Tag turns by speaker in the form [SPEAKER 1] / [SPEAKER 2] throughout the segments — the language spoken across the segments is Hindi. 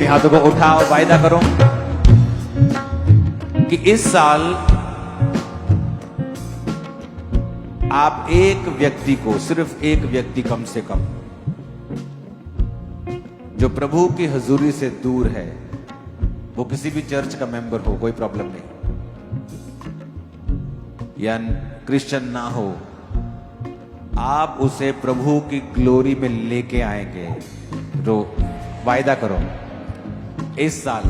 [SPEAKER 1] अपने हाथों को उठाओ, वायदा करो कि इस साल आप एक व्यक्ति को, सिर्फ एक व्यक्ति कम से कम, जो प्रभु की हुजूरी से दूर है, वो किसी भी चर्च का मेंबर हो, कोई प्रॉब्लम नहीं, या क्रिश्चियन ना हो, आप उसे प्रभु की ग्लोरी में लेके आएंगे। तो वायदा करो इस साल,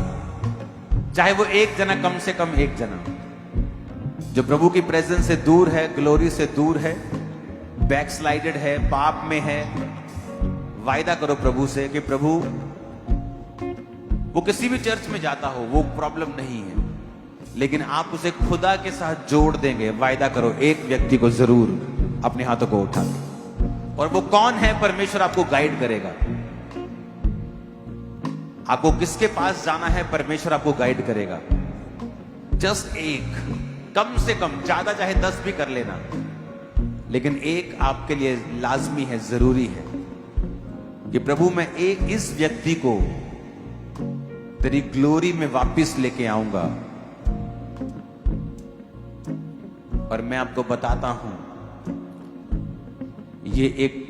[SPEAKER 1] चाहे वो एक जना, कम से कम एक जना जो प्रभु की प्रेजेंस से दूर है, ग्लोरी से दूर है, बैकस्लाइडेड है, पाप में है, वायदा करो प्रभु से कि प्रभु, वो किसी भी चर्च में जाता हो, वो प्रॉब्लम नहीं है, लेकिन आप उसे खुदा के साथ जोड़ देंगे। वायदा करो एक व्यक्ति को जरूर, अपने हाथों को उठा के। और वो कौन है, परमेश्वर आपको गाइड करेगा। आपको किसके पास जाना है, परमेश्वर आपको गाइड करेगा। जस्ट एक, कम से कम, ज्यादा चाहे 10 भी कर लेना, लेकिन एक आपके लिए लाजमी है, जरूरी है कि प्रभु मैं एक इस व्यक्ति को तेरी ग्लोरी में वापस लेके आऊंगा। और मैं आपको बताता हूं, ये एक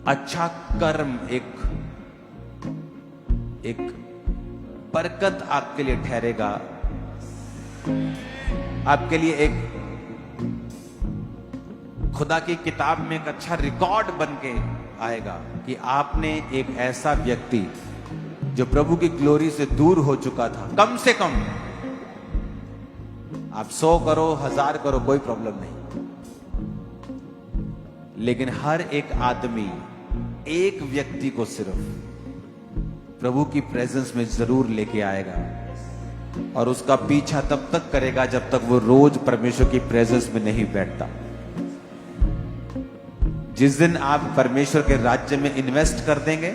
[SPEAKER 1] अच्छा कर्म, एक बरकत आपके लिए ठहरेगा, आपके लिए एक खुदा की किताब में एक अच्छा रिकॉर्ड बन के आएगा कि आपने एक ऐसा व्यक्ति जो प्रभु की ग्लोरी से दूर हो चुका था, कम से कम आप 100 करो, 1000 करो, कोई प्रॉब्लम नहीं, लेकिन हर एक आदमी एक व्यक्ति को सिर्फ प्रभु की प्रेजेंस में जरूर लेके आएगा। और उसका पीछा तब तक करेगा जब तक वो रोज परमेश्वर की प्रेजेंस में नहीं बैठता। जिस दिन आप परमेश्वर के राज्य में इन्वेस्ट कर देंगे,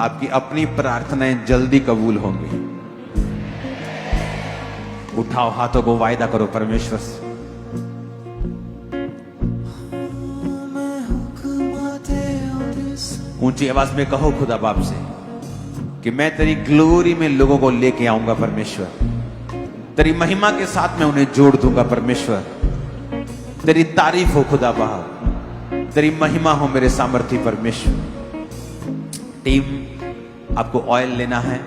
[SPEAKER 1] आपकी अपनी प्रार्थनाएं जल्दी कबूल होंगी। उठाओ हाथों को, वायदा करो परमेश्वर से। ऊंची आवाज में कहो खुदा बाप से कि मैं तेरी ग्लोरी में लोगों को लेके आऊंगा परमेश्वर, तेरी महिमा के साथ मैं उन्हें जोड़ दूंगा परमेश्वर। तेरी तारीफ हो खुदा बाप, तेरी महिमा हो मेरे सामर्थी परमेश्वर। टीम, आपको ऑयल लेना है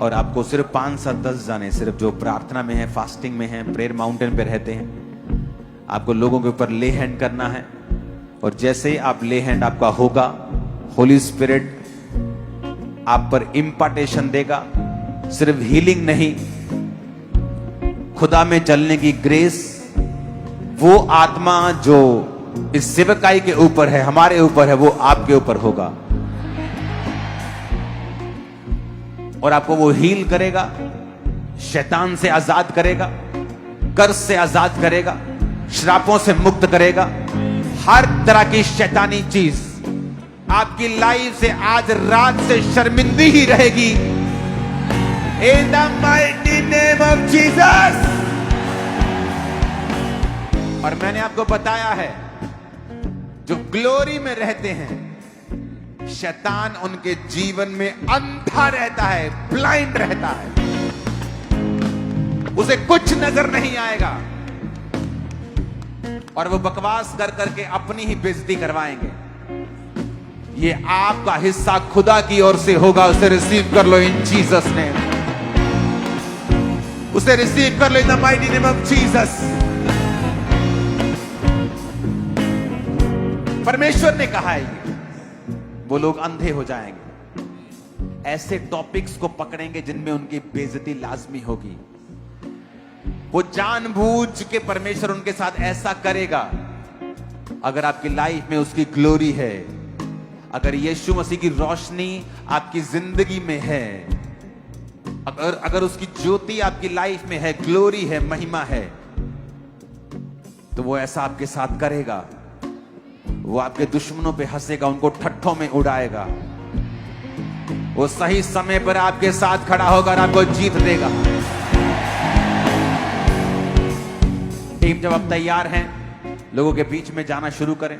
[SPEAKER 1] और आपको सिर्फ 5 से 10 जाने, सिर्फ जो प्रार्थना में है, फास्टिंग में है, प्रेयर माउंटेन पे रहते हैं, आपको लोगों के ऊपर ले हैंड करना है। और जैसे ही आप ले हैंड आपका होगा, होली स्पिरिट आप पर इंपार्टेशन देगा। सिर्फ हीलिंग नहीं, खुदा में चलने की ग्रेस, वो आत्मा जो इस सेवकाई के ऊपर है, हमारे ऊपर है, वो आपके ऊपर होगा। और आपको वो हील करेगा, शैतान से आजाद करेगा, कर्ज से आजाद करेगा, श्रापों से मुक्त करेगा। हर तरह की शैतानी चीज आपकी लाइफ से आज रात से शर्मिंदी ही रहेगी। In the mighty name of Jesus। और मैंने आपको बताया है, जो ग्लोरी में रहते हैं, शैतान उनके जीवन में अंधा रहता है, ब्लाइंड रहता है, उसे कुछ नजर नहीं आएगा और वो बकवास कर करके अपनी ही बेइज्जती करवाएंगे। ये आपका हिस्सा खुदा की ओर से होगा, उसे रिसीव कर लो इन जीसस नेम। उसे रिसीव कर लो in the mighty name of Jesus. परमेश्वर ने कहा है ये, वो लोग अंधे हो जाएंगे, ऐसे टॉपिक्स को पकड़ेंगे जिनमें उनकी बेइज्जती लाजमी होगी। वो जानबूझ के परमेश्वर उनके साथ ऐसा करेगा। अगर आपकी लाइफ में उसकी ग्लोरी है, अगर यीशु मसीह की रोशनी आपकी जिंदगी में है, अगर उसकी ज्योति आपकी लाइफ में है, ग्लोरी है, महिमा है, तो वो ऐसा आपके साथ करेगा। वो आपके दुश्मनों पे हंसेगा, उनको ठट्ठों में उड़ाएगा। वो सही समय पर आपके साथ खड़ा होगा और आपको जीत देगा। टीम, जब आप तैयार हैं, लोगों के बीच में जाना शुरू करें।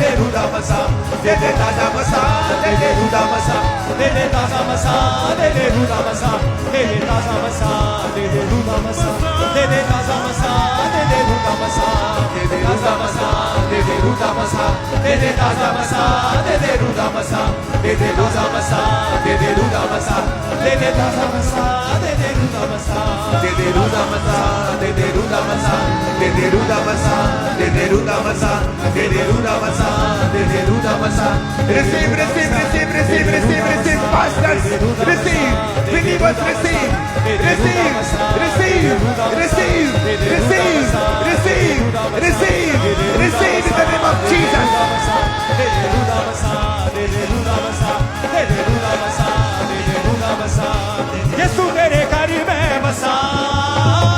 [SPEAKER 2] de ruda masa, de taza masa, de ruda masa, de taza masa, de ruda masa, de taza masa, de ruda masa, de taza masa, de ruda masa, de taza masa, de ruda masa, de taza masa, de ruda masa, de taza masa, de ruda masa, de taza masa, de ruda masa, de ruda masa, de ruda masa, de ruda masa, de ruda masa, de ruda masa, de ruda masa.
[SPEAKER 3] Receive, receive, receive, receive, receive, receive, pastors, receive, believers, receive, receive, receive, receive, receive, receive, receive, receive in the name of Jesus.
[SPEAKER 2] यीशु तेरे घर में बसा,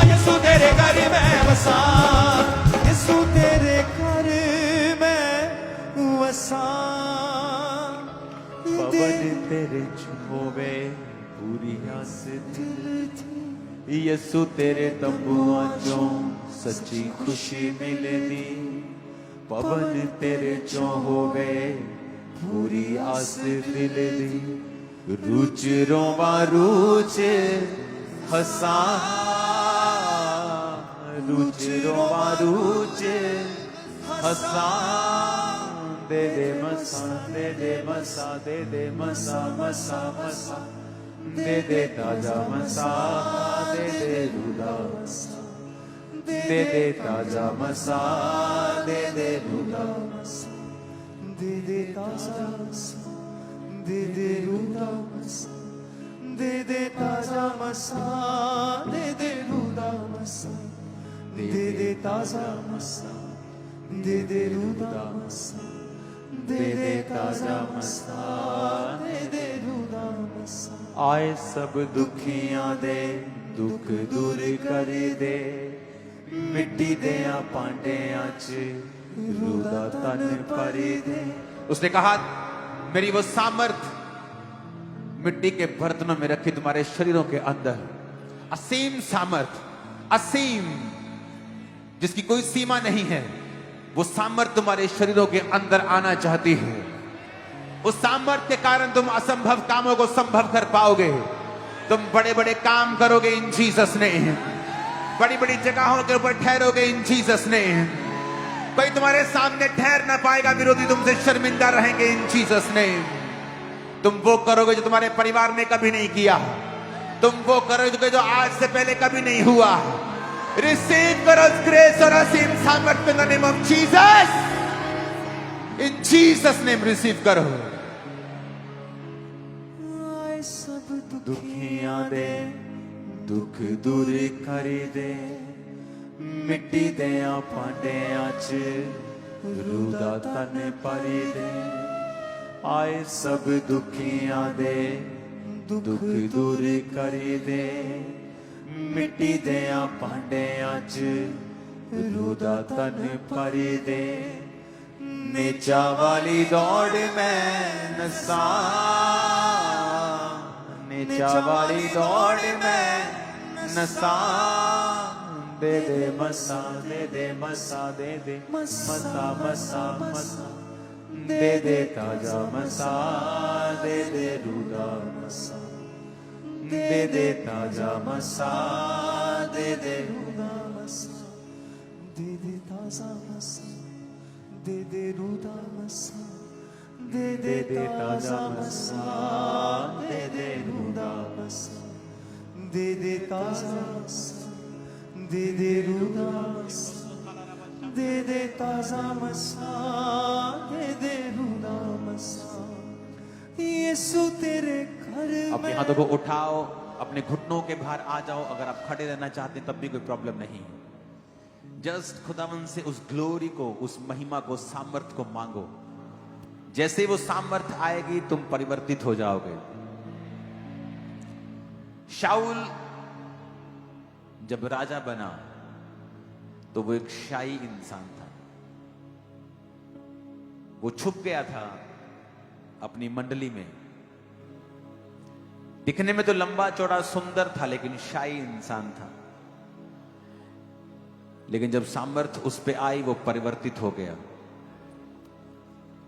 [SPEAKER 2] यीशु तेरे घर में बसा, यीशु तेरे घर में बसा।
[SPEAKER 1] पवन तेरे छुओवे पूरी आस दिल थी, यीशु तेरे तंबुआ चो सच्ची खुशी मिलनी। पवन तेरे चो होवे पूरी आस दिल दी, रुच रोवा रुच हसा, रुच रोवा रुच हसा। दे दे मसा, दे दे मसा, दे दे मसा मसा मसा, दे दे ताजा मसा, दे दे रुदा मसा, दे दे ताजा मसा, दे दे रुदा मसा, दे दे ताजा मसा, दे दे रुदा मसा, दे दे ताजा मसा, दे दे रुदा मसा, दे दे ताजा मसा, दे दे रुदा मसा, दे दे ताजा मसा, दे दे रुदा मसा। आए सब दुखियां दे दुख दूर कर दे, मिट्टी देया पांडियां च रुदा तन भर दे। उसने कहा मेरी वो सामर्थ मिट्टी के बर्तनों में रखी तुम्हारे शरीरों के अंदर, असीम सामर्थ, असीम जिसकी कोई सीमा नहीं है, वो सामर्थ तुम्हारे शरीरों के अंदर आना चाहती है। उस सामर्थ के कारण तुम असंभव कामों को संभव कर पाओगे। तुम बड़े बड़े काम करोगे इन जीसस ने, बड़ी बड़ी जगहों के ऊपर ठहरोगे इन जीसस ने। कोई तुम्हारे सामने ठहर ना पाएगा, विरोधी तुमसे शर्मिंदा रहेंगे इन जीसस ने। तुम वो करोगे जो तुम्हारे परिवार ने कभी नहीं किया, तुम वो करोगे जो आज से पहले कभी नहीं हुआ। रिसीव करो ग्रेस और असीम सामर्थ in the name of Jesus, in Jesus name receive करो। सब दुखियां दे दुख दूर कर दे, मिट्टी देया पांडियां च रुदा तन भर दे। आए सब दुखियां दे दुख दूर कर दे, मिट्टी देया पांडियां च रुदा तन भर दे। नीचा वाली दौड़ में नसा, नीचा वाली दौड़ में नसा। दे दे मसा, दे दे मसा, दे दे मसा मसा मसा, दे दे ताजा मसा, दे दे रुदा मसा, दे दे ताजा मसा, दे दे रुदा मसा, दे दे ताजा मसा, दे दे रुदा मसा, दे दे ताजा मसा, दे दे रुदा मसा, दे दे ताजा मसा, दे दे रुदा मसा, दे दे ताजा मसा, दे दे रुदा मसा। यीशु तेरे घर। अपने हाथों को उठाओ, अपने घुटनों के बाहर आ जाओ। अगर आप खड़े रहना चाहते हैं तब भी कोई प्रॉब्लम नहीं। जस्ट खुदावन से उस ग्लोरी को, उस महिमा को, सामर्थ को मांगो। जैसे वो सामर्थ आएगी तुम परिवर्तित हो जाओगे। शाऊल जब राजा बना तो वो एक शाही इंसान था। वो छुप गया था अपनी मंडली में। दिखने में तो लंबा चौड़ा सुंदर था, लेकिन शाही इंसान था। लेकिन जब सामर्थ उस पे आई वो परिवर्तित हो गया।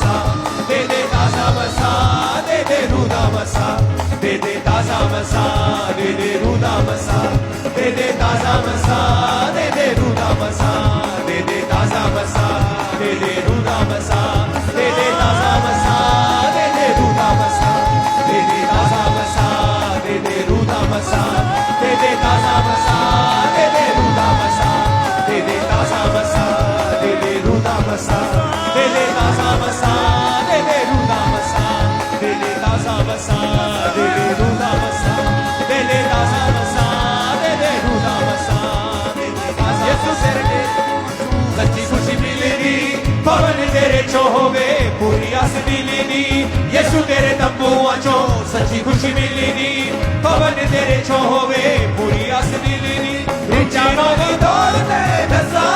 [SPEAKER 2] masa, de taza masa, de ruda masa, de taza masa, de ruda masa, de taza masa, de ruda masa, de taza masa, de ruda masa, de taza masa, de ruda masa, de taza masa, de ruda masa, de taza masa, de ruda masa, de taza masa, de ruda masa, de taza masa, de ruda masa, de taza masa, de ruda masa, de taza masa, de ruda masa, Yesu तेरे सच्ची खुशी मिलेगी पवन तेरे चो होवे पूरी आस मिलेगी यीशु तेरे तंबुआ चो सच्ची खुशी मिलेगी पवन तेरे चो होवे पूरी आस मिलेगी निचावाली दौड़ में नसा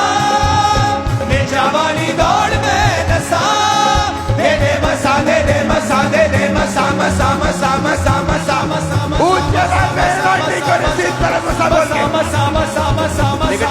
[SPEAKER 2] निचावाली दौड़ में नसा दे दे मसा दे दे मसा दे दे मसा मसा मसा मसा मसा मसा
[SPEAKER 3] ऊंचे रात में लाइटिंग करे इस तरह मसा बोल के
[SPEAKER 2] मसा मसा मसा मसा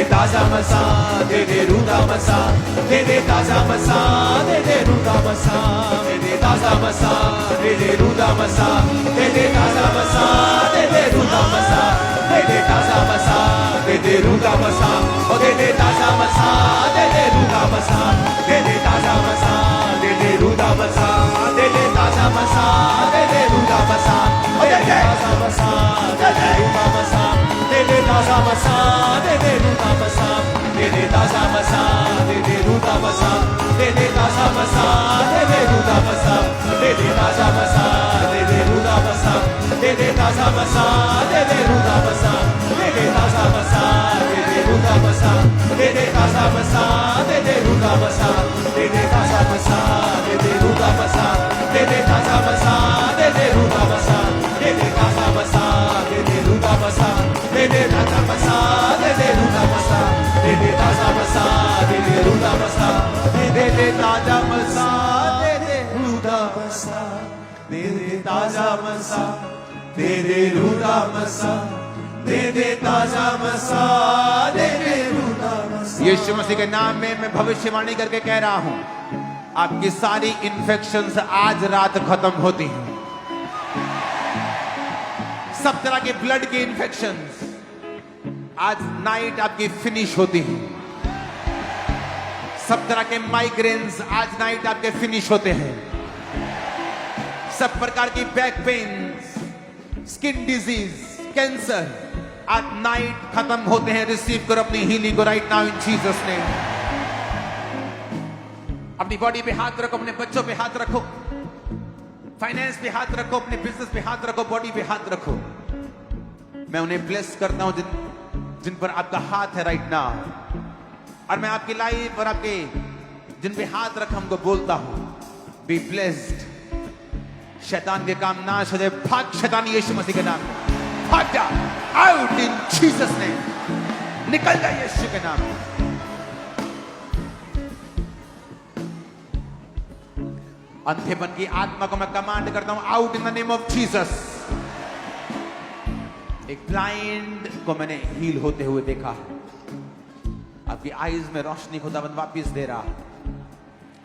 [SPEAKER 2] taza masa, de ruda masa, de taza masa, de ruda masa, de taza masa, de ruda masa, de taza masa, de ruda masa, de taza masa, de ruda masa, o de taza masa, de ruda masa, de taza masa, de ruda masa, de taza masa, de ruda masa, o de taza masa, de ruda masa, de taza masa, de ruda masa, de taza masa, de ruda masa, de taza masa, de ruda masa, de taza masa, de ruda masa, de taza masa, de ruda masa, de taza masa, de ruda masa, de taza masa, de ruda masa, de taza masa, de ruda masa, de taza masa, de ruda masa, de taza masa, de ruda masa, de taza masa, de ruda masa, de taza masa, de ruda masa, de taza masa, de ruda masa, de taza masa, de ruda masa, de taza masa, de ruda masa.
[SPEAKER 1] यीशु मसीह के नाम में मैं भविष्यवाणी करके कह रहा हूं, आपकी सारी इन्फेक्शंस आज रात खत्म होती हैं। सब तरह के ब्लड के इन्फेक्शंस आज नाइट आपकी फिनिश होती हैं। सब तरह के माइग्रेन्स आज नाइट आपके फिनिश होते हैं। सब प्रकार की back pains, skin disease, cancer आज नाइट खत्म होते हैं। रिसीव करो अपनी हीलिंग को right now in Jesus name. अपनी बॉडी पे हाथ रखो, अपने बच्चों पे हाथ रखो, फाइनेंस पे हाथ रखो, अपने बिजनेस पे हाथ रखो, बॉडी पे हाथ रखो। मैं उन्हें ब्लेस करता हूं जिन पर आपका हाथ है राइट नाउ, और मैं आपकी लाइफ और आपके जिन पे हाथ रखा उनको बोलता हूं, बी ब्लेस्ड। शैतान के काम नाश हो जाए। भाग शैतान यीशु मसीह के नाम में, भाग जा, आउट इन जीसस नेम। निकल जा यीशु के नाम में। अंधेपन की आत्मा को मैं कमांड करता हूं, out in the name of Jesus. एक ब्लाइंड को मैंने हील होते हुए देखा। आपकी आईज में रोशनी खुदावंद वापिस दे रहा।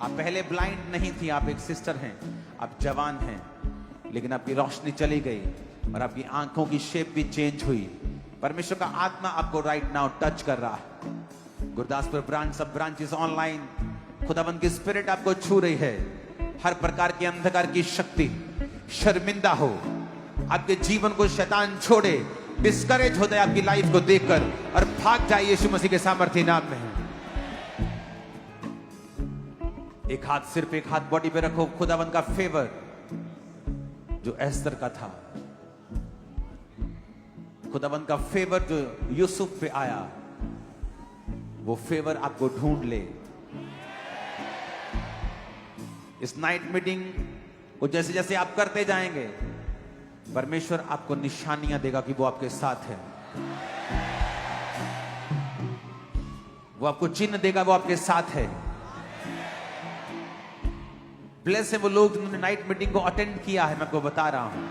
[SPEAKER 1] आप पहले ब्लाइंड नहीं थी, आप एक सिस्टर हैं, आप जवान हैं, लेकिन आपकी रोशनी चली गई और आपकी आंखों की शेप भी चेंज हुई। परमेश्वर का आत्मा आपको राइट नाउ टच कर रहा है। गुरदासपुर ब्रांच, सब ब्रांचेस ऑनलाइन, खुदावंद की स्पिरिट आपको छू रही है। हर प्रकार की अंधकार की शक्ति शर्मिंदा हो, आपके जीवन को शैतान छोड़े, डिस्करेज हो जाए आपकी लाइफ को देखकर और भाग जाए यीशु मसीह के सामर्थ्य नाम में। एक हाथ, सिर्फ एक हाथ बॉडी पे रखो। खुदावंद का फेवर जो एस्तर का था, खुदावंद का फेवर जो यूसुफ पे आया, वो फेवर आपको ढूंढ ले। इस नाइट मीटिंग को जैसे जैसे आप करते जाएंगे, परमेश्वर आपको निशानियां देगा कि वो आपके साथ है। वो आपको चिन्ह देगा, वो आपके साथ है। ब्लेस है वो लोग जिन्होंने नाइट मीटिंग को अटेंड किया है। मैं आपको बता रहा हूं,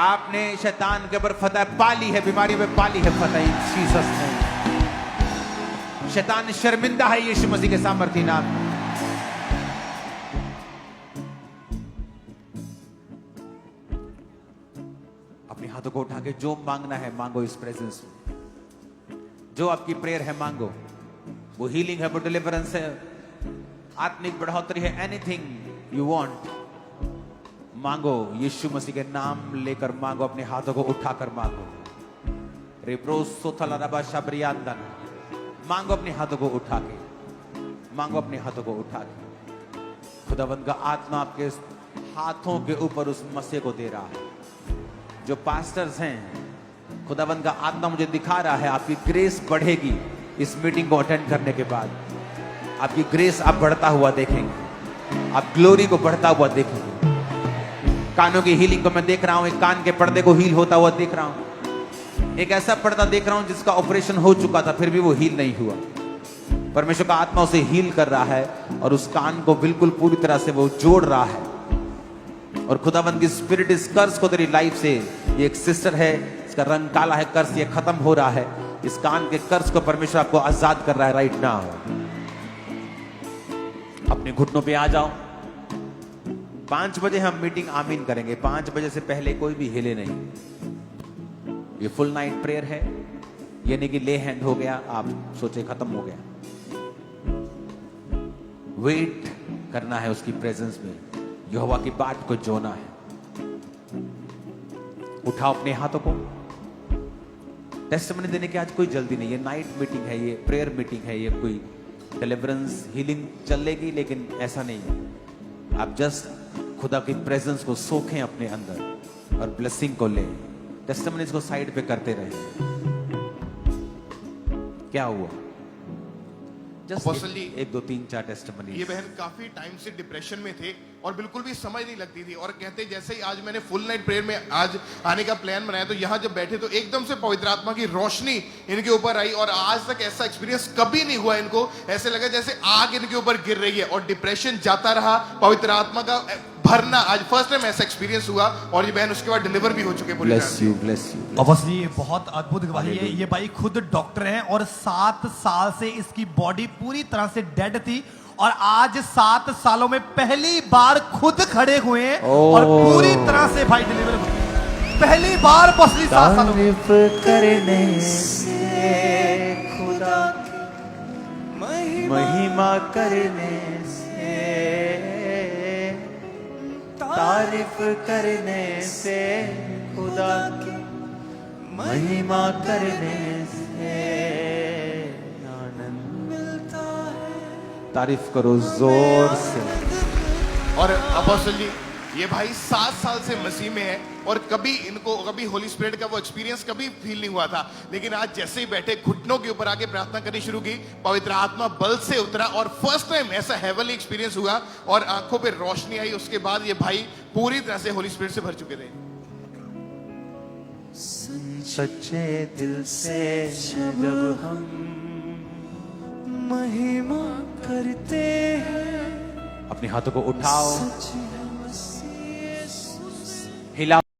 [SPEAKER 1] आपने शैतान के ऊपर फतह पाली है, बीमारी पे पाली है फतह इन जीसस नेम। शैतान शर्मिंदा है यीशु मसीह के सामर्थ्य नाम में। अपने हाथों को उठा के जो मांगना है मांगो इस प्रेजेंस में। जो आपकी प्रेयर है मांगो। वो हीलिंग है, वो डिलीवरेंस है, आत्मिक बढ़ोतरी है, एनीथिंग यू वांट मांगो। यीशु मसीह के नाम लेकर मांगो, अपने हाथों को उठाकर मांगो। मांगो अपने हाथों को उठा के, मांगो अपने हाथों को उठा के। खुदावंद का आत्मा आपके हाथों के ऊपर उस मसीह को दे रहा है। जो पास्टर्स हैं, खुदावंद का आत्मा मुझे दिखा रहा है आपकी ग्रेस बढ़ेगी। इस मीटिंग को अटेंड करने के बाद आपकी ग्रेस आप बढ़ता हुआ देखेंगे, आप ग्लोरी को बढ़ता हुआ देखेंगे। कानों की हीलिंग को मैं देख रहा हूं, एक कान के पर्दे को हील होता हुआ देख रहा हूं। एक ऐसा पर्दा देख रहा हूं जिसका ऑपरेशन हो चुका था, फिर भी वो हील नहीं हुआ। परमेश्वर का आत्मा उसे हील कर रहा है और उस कान को बिल्कुल पूरी तरह से वो जोड़ रहा है। और खुदावंद की स्पिरिट इस कर्ज को तेरी लाइफ से, ये एक सिस्टर है, इसका रंग काला है, कर्ज ये खत्म हो रहा है। इस कान के कर्ज को परमेश्वर आपको आजाद कर रहा है राइट नाउ। अपने घुटनों पे आ जाओ। 5 बजे हम मीटिंग आमीन करेंगे। 5 बजे से पहले कोई भी हिले नहीं। ये फुल नाइट प्रेयर है, ये नहीं कि ले हैंड हो गया आप सोचे खत्म हो गया। वेट करना है उसकी प्रेजेंस में, यहोवा की बात को जोना है। उठाओ अपने हाथों को। टेस्टिमनी देने की आज कोई जल्दी नहीं है। नाइट मीटिंग है, ये प्रेयर मीटिंग है, ये कोई डिलीवरेंस हीलिंग चलेगी, लेकिन ऐसा नहीं है। आप जस्ट खुदा की प्रेजेंस को सोखें अपने अंदर और ब्लेसिंग को लें। टेस्टिमनीज को साइड पे करते रहे। क्या हुआ? जस्ट एक 2 3 4 टेस्टिमनी।
[SPEAKER 2] ये बहन काफी टाइम से डिप्रेशन में थे और बिल्कुल भी समझ नहीं लगती थी, और कहते जैसे ही आज मैंने फुल नाइट प्रेयर में आज आने का प्लान बनाया तो यहाँ जब बैठे तो एकदम से पवित्र आत्मा की रोशनी इनके ऊपर आई। और आज तक ऐसा एक्सपीरियंस कभी नहीं हुआ इनको। ऐसे लगा जैसे आग इनके ऊपर गिर रही है और डिप्रेशन जाता रहा। पवित्र आत्मा का भरना आज फर्स्ट टाइम ऐसा एक्सपीरियंस हुआ। और ये बहन उसके बाद डिलीवर भी हो चुके।
[SPEAKER 1] Bless you, bless you.
[SPEAKER 4] Obviously ये बहुत अद्भुत गवाही है। ये भाई खुद डॉक्टर हैं और 7 साल से इसकी बॉडी पूरी तरह से डेड थी, और आज 7 सालों में पहली बार खुद खड़े हुए हैं और पूरी तरह से भाई डिलीवर हुए। पहली बार पॉसिबली 7 सालों में।
[SPEAKER 3] करने से खुदा की महिमा करने से, तारीफ करने से खुदा की महिमा करने से आनंद मिलता है।
[SPEAKER 1] तारीफ करो जोर से।
[SPEAKER 2] और अपोस्टल जी ये भाई 7 साल से मसीह में है और कभी इनको कभी होली स्पिरिट का वो एक्सपीरियंस कभी फील नहीं हुआ था। लेकिन आज जैसे ही बैठे घुटनों के ऊपर आके प्रार्थना करनी शुरू की, पवित्र आत्मा बल से उतरा और फर्स्ट टाइम ऐसा हेवनली एक्सपीरियंस हुआ और आंखों पे रोशनी आई। उसके बाद ये भाई पूरी तरह से होली स्पिरिट से भर चुके थे।
[SPEAKER 3] सच्चे दिल से जब हम महिमा करते हैं,
[SPEAKER 1] अपने हाथों को उठाओ।
[SPEAKER 3] सच है